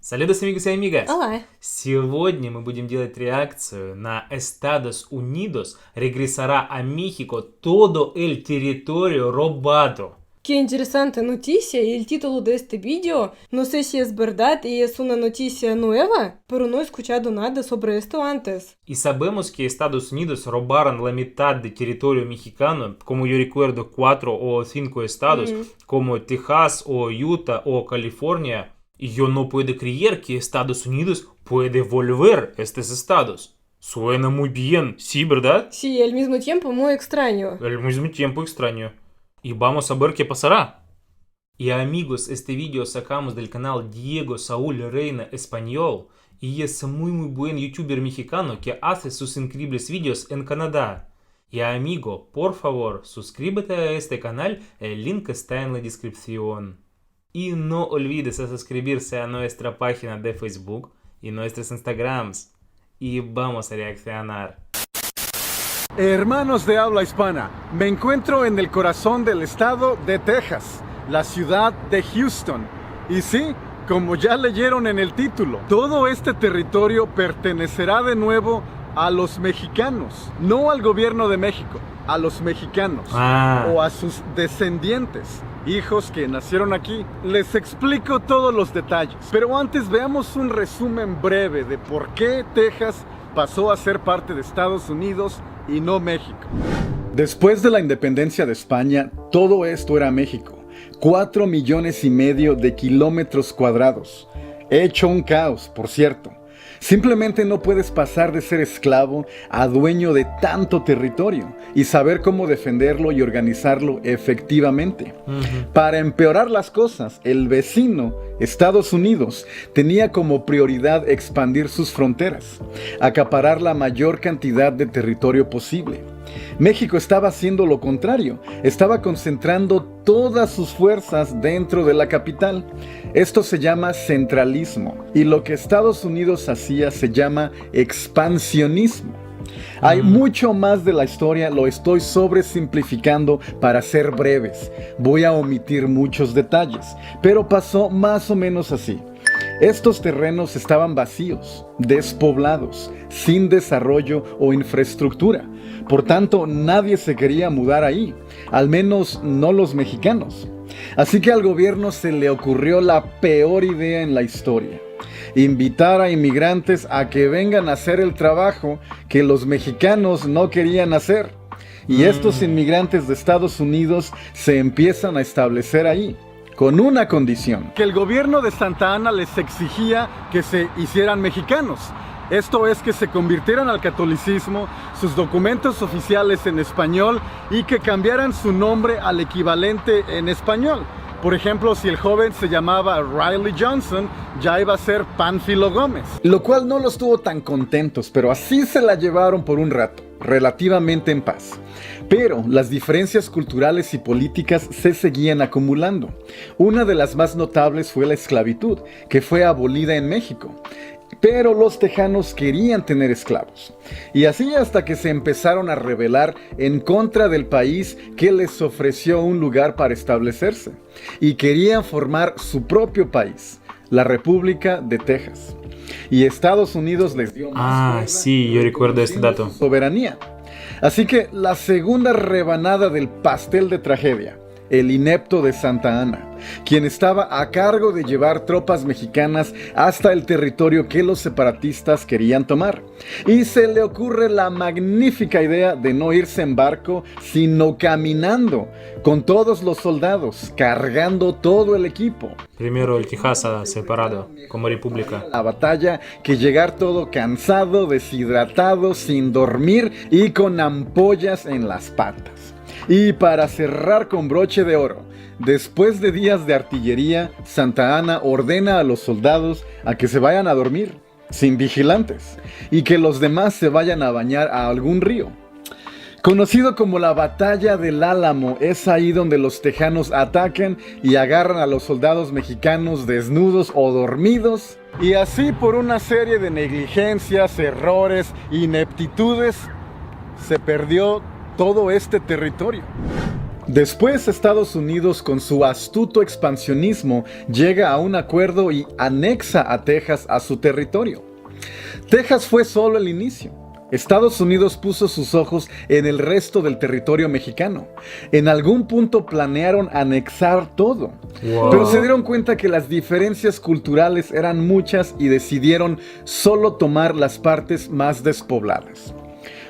Saludos amigos y amigas! Olá! Сегодня мы будем делать реакцию на Estados Unidos regresará a México todo el territorio robado. Qué interesante noticia y el título de este vídeo. No sé si es verdad y es una noticia nueva, pero no he escuchado nada sobre esto antes. Y sabemos que Estados Unidos robaron la mitad de territorio mexicano, como yo recuerdo 4 o 5 estados, como Texas o Utah o California. Y yo no puedo creer que Estados Unidos puede volver a estos estados. Suena muy bien, ¿sí, verdad? Sí, al mismo tiempo muy extraño. Al mismo tiempo extraño. Y vamos a ver qué pasará. Y amigos, este vídeo sacamos del canal Diego Saúl Reina Español. Y es muy buen youtuber mexicano que hace sus increíbles vídeos en Canadá. Y amigo, por favor, suscríbete a este canal, el link está en la descripción. Y no olvides suscribirse a nuestra página de Facebook y nuestros Instagrams. Y vamos a reaccionar. Hermanos de habla hispana, me encuentro en el corazón del estado de Texas, la ciudad de Houston. Y sí, como ya leyeron en el título, todo este territorio pertenecerá de nuevo a los mexicanos, no al gobierno de México, a los mexicanos o a sus descendientes, hijos que nacieron aquí. Les explico todos los detalles, pero antes veamos un resumen breve de por qué Texas pasó a ser parte de Estados Unidos y no México. Después de la independencia de España, todo esto era México. 4,5 millones de kilómetros cuadrados. Hecho un caos, por cierto. Simplemente no puedes pasar de ser esclavo a dueño de tanto territorio y saber cómo defenderlo y organizarlo efectivamente. Para empeorar las cosas, el vecino, Estados Unidos, tenía como prioridad expandir sus fronteras, acaparar la mayor cantidad de territorio posible. México estaba haciendo lo contrario, estaba concentrando todas sus fuerzas dentro de la capital. Esto se llama centralismo y lo que Estados Unidos hacía se llama expansionismo. Hay mucho más de la historia, lo estoy sobresimplificando para ser breves. Voy a omitir muchos detalles, pero pasó más o menos así. Estos terrenos estaban vacíos, despoblados, sin desarrollo o infraestructura. Por tanto, nadie se quería mudar ahí, al menos no los mexicanos. Así que al gobierno se le ocurrió la peor idea en la historia: invitar a inmigrantes a que vengan a hacer el trabajo que los mexicanos no querían hacer. Y estos inmigrantes de Estados Unidos se empiezan a establecer ahí, con una condición: que el gobierno de Santa Anna les exigía que se hicieran mexicanos. Esto es, que se convirtieran al catolicismo, sus documentos oficiales en español, y que cambiaran su nombre al equivalente en español. Por ejemplo, si el joven se llamaba Riley Johnson, ya iba a ser Pánfilo Gómez. Lo cual no los tuvo tan contentos, pero así se la llevaron por un rato, relativamente en paz. Pero las diferencias culturales y políticas se seguían acumulando. Una de las más notables fue la esclavitud, que fue abolida en México. Pero los tejanos querían tener esclavos. Y así hasta que se empezaron a rebelar en contra del país que les ofreció un lugar para establecerse. Y querían formar su propio país, la República de Texas. Y Estados Unidos les dio más sí, yo recuerdo este dato. Soberanía. Así que la segunda rebanada del pastel de tragedia: el inepto de Santa Anna, quien estaba a cargo de llevar tropas mexicanas hasta el territorio que los separatistas querían tomar. Y se le ocurre la magnífica idea de no irse en barco, sino caminando, con todos los soldados, cargando todo el equipo. Primero el Texas separado, como república. La batalla, que llegar todo cansado, deshidratado, sin dormir y con ampollas en las patas. Y para cerrar con broche de oro, después de días de artillería, Santa Anna ordena a los soldados a que se vayan a dormir, sin vigilantes, y que los demás se vayan a bañar a algún río. Conocido como la Batalla del Álamo, es ahí donde los tejanos atacan y agarran a los soldados mexicanos desnudos o dormidos. Y así, por una serie de negligencias, errores, ineptitudes, se perdió todo este territorio. Después, Estados Unidos, con su astuto expansionismo, llega a un acuerdo y anexa a Texas a su territorio. Texas fue solo el inicio. Estados Unidos puso sus ojos en el resto del territorio mexicano. En algún punto planearon anexar todo, Wow. pero se dieron cuenta que las diferencias culturales eran muchas y decidieron solo tomar las partes más despobladas.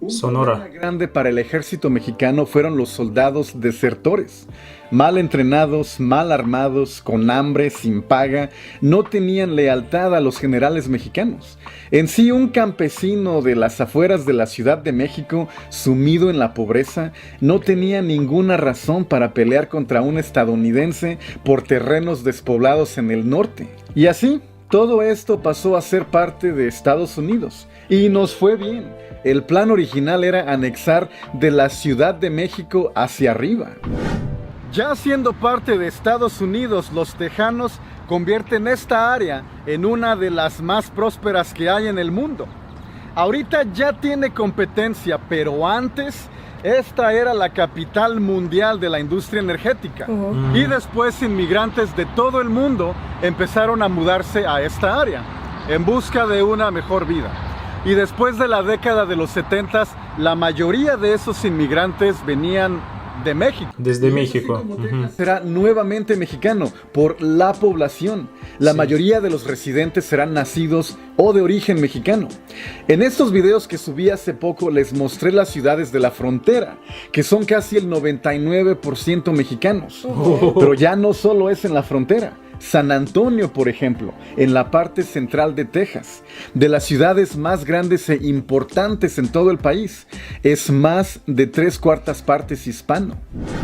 Un Sonora. problema grande para el ejército mexicano fueron los soldados desertores. Mal entrenados, mal armados, con hambre, sin paga, no tenían lealtad a los generales mexicanos. En sí, un campesino de las afueras de la Ciudad de México, sumido en la pobreza, no tenía ninguna razón para pelear contra un estadounidense por terrenos despoblados en el norte. Y así, todo esto pasó a ser parte de Estados Unidos. Y nos fue bien. El plan original era anexar de la Ciudad de México hacia arriba. Ya siendo parte de Estados Unidos, los tejanos convierten esta área en una de las más prósperas que hay en el mundo. Ahorita ya tiene competencia, pero antes esta era la capital mundial de la industria energética. Y después inmigrantes de todo el mundo empezaron a mudarse a esta área en busca de una mejor vida. Y después de la década de los 70s, la mayoría de esos inmigrantes venían de México. Desde México. Será nuevamente mexicano por la población. La mayoría de los residentes serán nacidos o de origen mexicano. En estos videos que subí hace poco les mostré las ciudades de la frontera, que son casi el 99% mexicanos. Pero ya no solo es en la frontera. San Antonio, por ejemplo, en la parte central de Texas, de las ciudades más grandes e importantes en todo el país, es más de 3/4 partes hispano.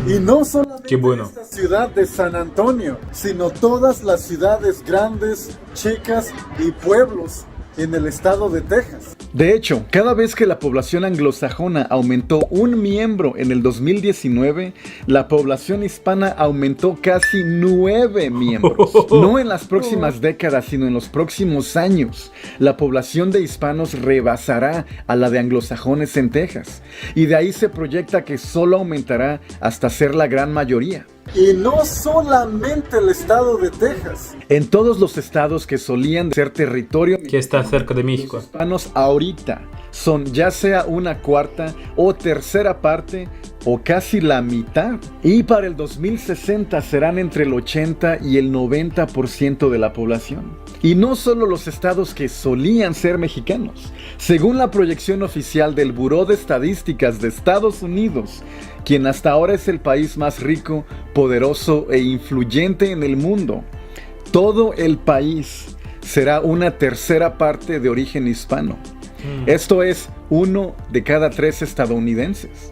Y no solamente Qué bueno. esta ciudad de San Antonio, sino todas las ciudades grandes, chicas y pueblos en el estado de Texas. De hecho, cada vez que la población anglosajona aumentó un miembro en el 2019, la población hispana aumentó casi 9 miembros. No en las próximas décadas, sino en los próximos años. La población de hispanos rebasará a la de anglosajones en Texas. Y de ahí se proyecta que solo aumentará hasta ser la gran mayoría. Y no solamente el estado de Texas. En todos los estados que solían ser territorio Que está cerca de México. los hispanos ahorita son ya sea 1/4 o 1/3 parte o casi la mitad. Y para el 2060 serán entre el 80 y el 90% de la población. Y no solo los estados que solían ser mexicanos. Según la proyección oficial del Buró de Estadísticas de Estados Unidos, quien hasta ahora es el país más rico, poderoso e influyente en el mundo, todo el país será 1/3 parte de origen hispano. Esto es 1 de cada 3 estadounidenses.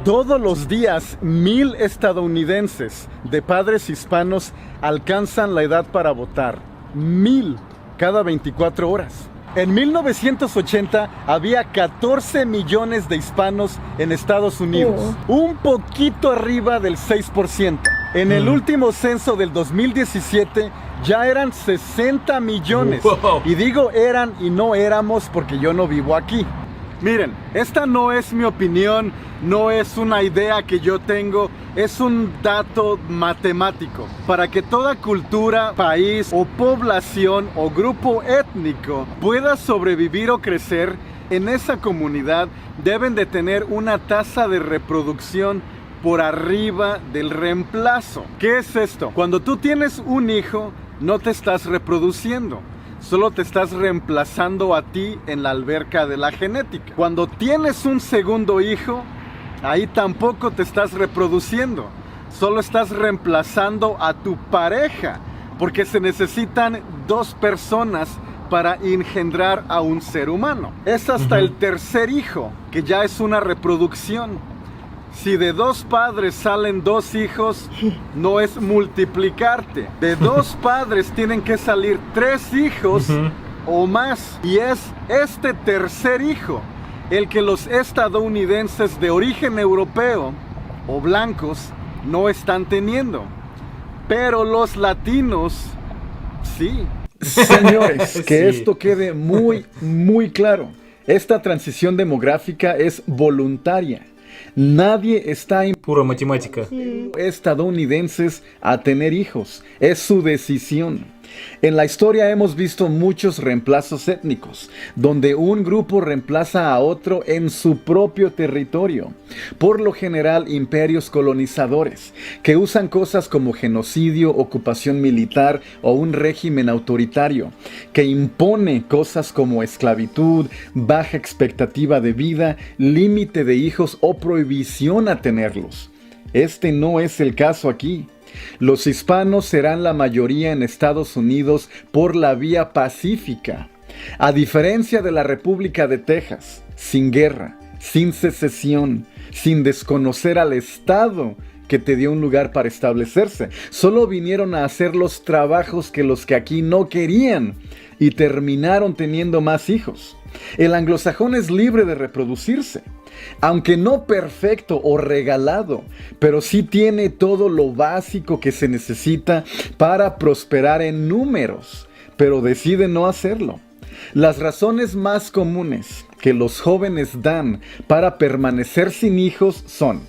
Todos los días, 1000 estadounidenses de padres hispanos alcanzan la edad para votar. 1000 cada 24 horas. En 1980 había 14 millones de hispanos en Estados Unidos, un poquito arriba del 6%. En el último censo del 2017 ya eran 60 millones. Wow. Y digo eran y no éramos porque yo no vivo aquí. Miren, esta no es mi opinión, no es una idea que yo tengo, es un dato matemático. Para que toda cultura, país o población o grupo étnico pueda sobrevivir o crecer, en esa comunidad deben de tener una tasa de reproducción por arriba del reemplazo. ¿Qué es esto? Cuando tú tienes un hijo, no te estás reproduciendo. Solo te estás reemplazando a ti en la alberca de la genética. Cuando tienes un segundo hijo, ahí tampoco te estás reproduciendo. Solo estás reemplazando a tu pareja, porque se necesitan 2 personas para engendrar a un ser humano. Es hasta el tercer hijo, que ya es una reproducción. Si de 2 padres salen 2 hijos, no es multiplicarte. De 2 padres tienen que salir 3 hijos o más. Y es este tercer hijo el que los estadounidenses de origen europeo o blancos no están teniendo. Pero los latinos, sí. Señores, que Sí. esto quede muy, muy claro. Esta transición demográfica es voluntaria. Nadie está Pura matemática. estadounidenses a tener hijos. Es su decisión. En la historia hemos visto muchos reemplazos étnicos, donde un grupo reemplaza a otro en su propio territorio. Por lo general, imperios colonizadores, que usan cosas como genocidio, ocupación militar o un régimen autoritario, que impone cosas como esclavitud, baja expectativa de vida, límite de hijos o prohibición a tenerlos. Este no es el caso aquí. Los hispanos serán la mayoría en Estados Unidos por la vía pacífica. A diferencia de la República de Texas, sin guerra, sin secesión, sin desconocer al Estado que te dio un lugar para establecerse. Solo vinieron a hacer los trabajos que los que aquí no querían y terminaron teniendo más hijos. El anglosajón es libre de reproducirse, aunque no perfecto o regalado, pero sí tiene todo lo básico que se necesita para prosperar en números, pero decide no hacerlo. Las razones más comunes que los jóvenes dan para permanecer sin hijos son,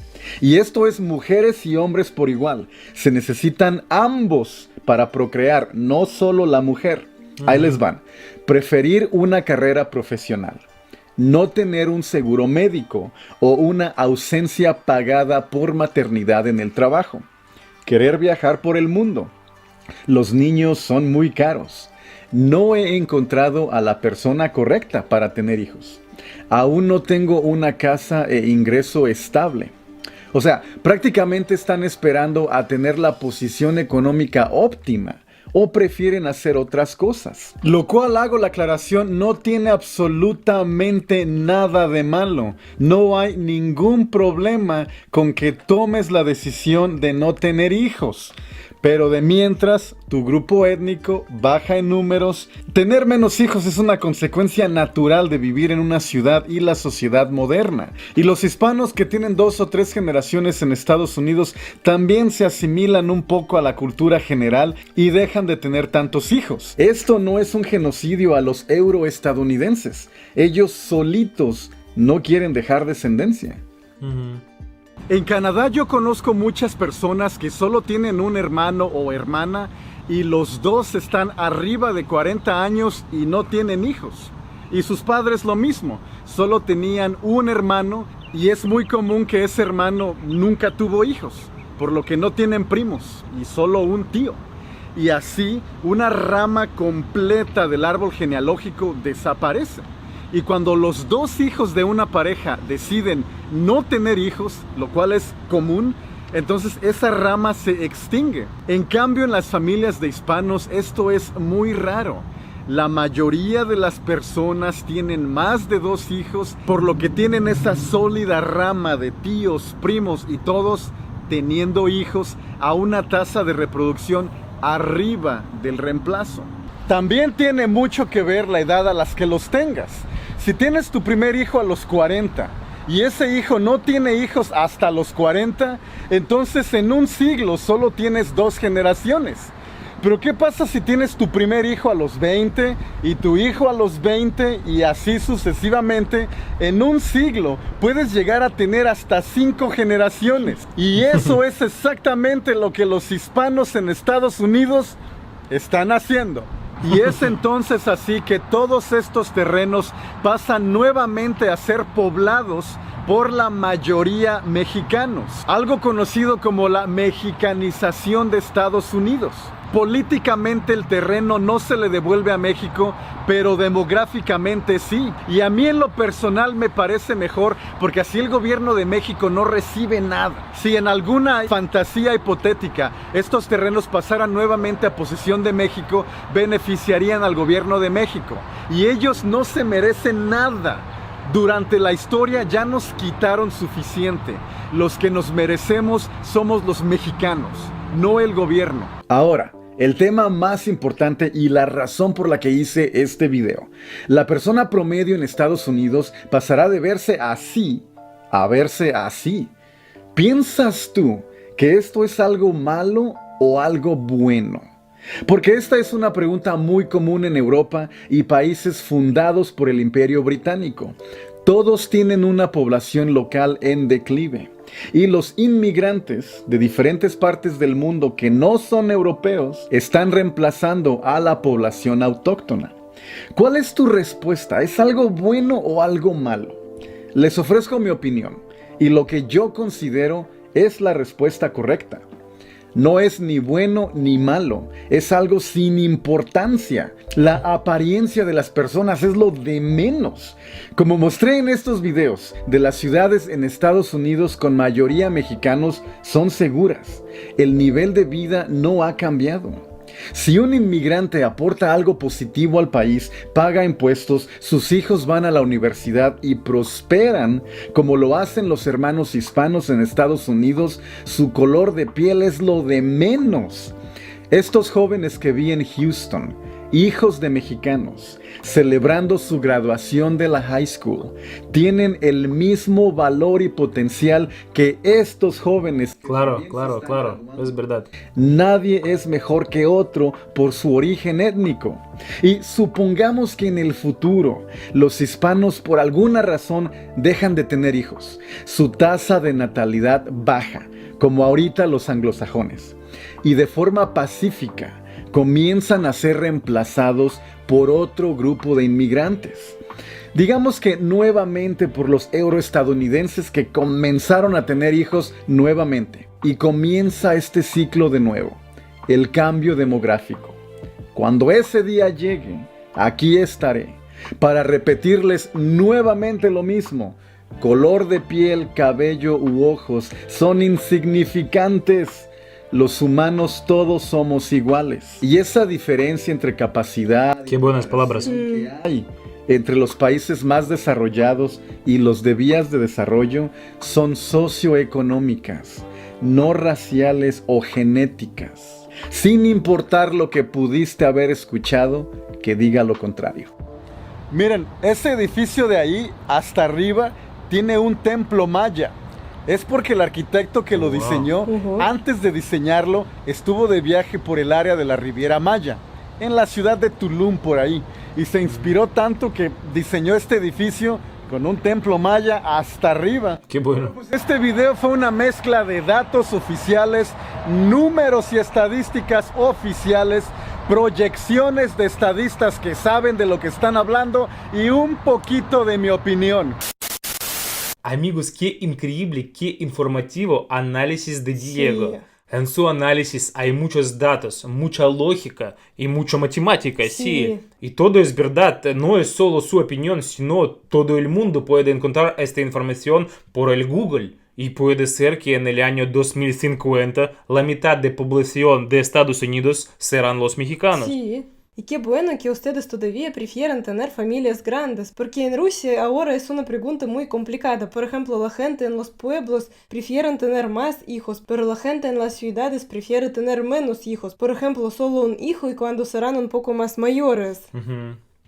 y esto es mujeres y hombres por igual, se necesitan ambos para procrear, no solo la mujer. Ahí les van. Preferir una carrera profesional, no tener un seguro médico o una ausencia pagada por maternidad en el trabajo, querer viajar por el mundo. Los niños son muy caros. No he encontrado a la persona correcta para tener hijos. Aún no tengo una casa e ingreso estable. O sea, prácticamente están esperando a tener la posición económica óptima o prefieren hacer otras cosas. Lo cual, hago la aclaración, no tiene absolutamente nada de malo. No hay ningún problema con que tomes la decisión de no tener hijos. Pero de mientras, tu grupo étnico baja en números. Tener menos hijos es una consecuencia natural de vivir en una ciudad y la sociedad moderna. Y los hispanos que tienen 2 o 3 generaciones en Estados Unidos también se asimilan un poco a la cultura general y dejan de tener tantos hijos. Esto no es un genocidio a los euroestadounidenses. Ellos solitos no quieren dejar descendencia. En Canadá yo conozco muchas personas que solo tienen un hermano o hermana y los dos están arriba de 40 años y no tienen hijos. Y sus padres lo mismo, solo tenían un hermano y es muy común que ese hermano nunca tuvo hijos, por lo que no tienen primos y solo un tío. Y así una rama completa del árbol genealógico desaparece. Y cuando los 2 hijos de una pareja deciden no tener hijos, lo cual es común, entonces esa rama se extingue. En cambio, en las familias de hispanos esto es muy raro. La mayoría de las personas tienen más de 2 hijos, por lo que tienen esa sólida rama de tíos, primos y todos teniendo hijos a una tasa de reproducción arriba del reemplazo. También tiene mucho que ver la edad a las que los tengas. Si tienes tu primer hijo a los 40 y ese hijo no tiene hijos hasta los 40, entonces en un siglo solo tienes 2 generaciones. Pero ¿qué pasa si tienes tu primer hijo a los 20 y tu hijo a los 20 y así sucesivamente? En un siglo puedes llegar a tener hasta 5 generaciones. Y eso es exactamente lo que los hispanos en Estados Unidos están haciendo. Y es entonces así que todos estos terrenos pasan nuevamente a ser poblados por la mayoría mexicanos, algo conocido como la mexicanización de Estados Unidos. Políticamente el terreno no se le devuelve a México, pero demográficamente sí. Y a mí en lo personal me parece mejor, porque así el gobierno de México no recibe nada. Si en alguna fantasía hipotética estos terrenos pasaran nuevamente a posesión de México, beneficiarían al gobierno de México. Y ellos no se merecen nada. Durante la historia ya nos quitaron suficiente. Los que nos merecemos somos los mexicanos, no el gobierno. Ahora, el tema más importante y la razón por la que hice este video. La persona promedio en Estados Unidos pasará de verse así a verse así. ¿Piensas tú que esto es algo malo o algo bueno? Porque esta es una pregunta muy común en Europa y países fundados por el Imperio Británico. Todos tienen una población local en declive. Y los inmigrantes de diferentes partes del mundo que no son europeos están reemplazando a la población autóctona. ¿Cuál es tu respuesta? ¿Es algo bueno o algo malo? Les ofrezco mi opinión y lo que yo considero es la respuesta correcta. No es ni bueno ni malo, es algo sin importancia. La apariencia de las personas es lo de menos. Como mostré en estos videos, de las ciudades en Estados Unidos con mayoría mexicanos son seguras. El nivel de vida no ha cambiado. Si un inmigrante aporta algo positivo al país, paga impuestos, sus hijos van a la universidad y prosperan, como lo hacen los hermanos hispanos en Estados Unidos, su color de piel es lo de menos. Estos jóvenes que vi en Houston, hijos de mexicanos, celebrando su graduación de la high school, tienen el mismo valor y potencial que estos jóvenes. Claro, es verdad. Nadie es mejor que otro por su origen étnico. Y supongamos que en el futuro los hispanos por alguna razón dejan de tener hijos. Su tasa de natalidad baja, como ahorita los anglosajones. Y de forma pacífica comienzan a ser reemplazados por otro grupo de inmigrantes. Digamos que nuevamente por los euroestadounidenses que comenzaron a tener hijos nuevamente. Y comienza este ciclo de nuevo, el cambio demográfico. Cuando ese día llegue, aquí estaré para repetirles nuevamente lo mismo. Color de piel, cabello u ojos son insignificantes. Los humanos todos somos iguales. Y esa diferencia entre capacidad... Qué buenas palabras. que hay entre los países más desarrollados y los de vías de desarrollo son socioeconómicas, no raciales o genéticas. Sin importar lo que pudiste haber escuchado, que diga lo contrario. Miren, ese edificio de ahí hasta arriba tiene un templo maya. Es porque el arquitecto que lo diseñó, antes de diseñarlo, estuvo de viaje por el área de la Riviera Maya, en la ciudad de Tulum por ahí, y se inspiró tanto que diseñó este edificio con un templo maya hasta arriba. Qué bueno. Este video fue una mezcla de datos oficiales, números y estadísticas oficiales, proyecciones de estadistas que saben de lo que están hablando y un poquito de mi opinión. Amigos, qué increíble, qué informativo análisis de Diego. Sí. En su análisis hay muchos datos, mucha lógica y mucha matemática, sí. Y todo es verdad, no es solo su opinión, sino todo el mundo puede encontrar esta información por el Google. Y puede ser que en el año 2050 la mitad de población de Estados Unidos serán los mexicanos. Sí. Y qué bueno que ustedes todavía prefieren tener familias grandes, porque en Rusia ahora es una pregunta muy complicada. Por ejemplo, la gente en los pueblos prefieren tener más hijos, pero la gente en las ciudades prefiere tener menos hijos. Por ejemplo, solo un hijo y cuando serán un poco más mayores.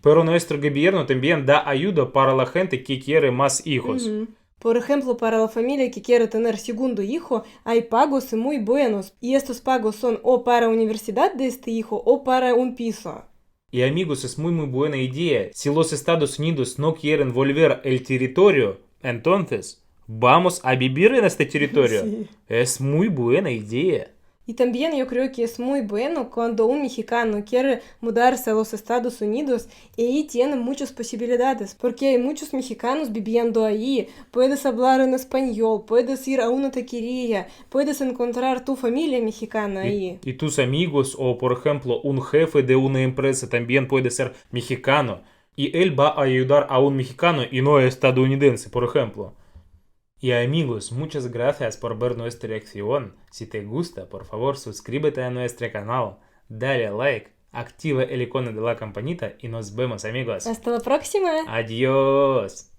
Pero nuestro gobierno también da ayuda para la gente que quiere más hijos. Por ejemplo, para la familia que quiere tener segundo hijo, hay pagos muy buenos. Y estos pagos son o para universidad de este hijo o para un piso. Y amigos, es muy buena idea. Si los Estados Unidos no quieren volver el territorio, entonces vamos a vivir en este territorio. Sí. Es muy buena idea. Y también yo creo que es muy bueno cuando un mexicano quiere mudarse a los Estados Unidos y ahí tiene muchas posibilidades, porque hay muchos mexicanos viviendo ahí, puedes hablar en español, puedes ir a una taquería, puedes encontrar tu familia mexicana ahí. Y tus amigos o, por ejemplo, un jefe de una empresa también puede ser mexicano y él va a ayudar a un mexicano y no estadounidense, por ejemplo. Y amigos, muchas gracias por ver nuestra reacción. Si te gusta, por favor, suscríbete a nuestro canal, dale like, activa el icono de la campanita y nos vemos, amigos. Hasta la próxima. Adiós.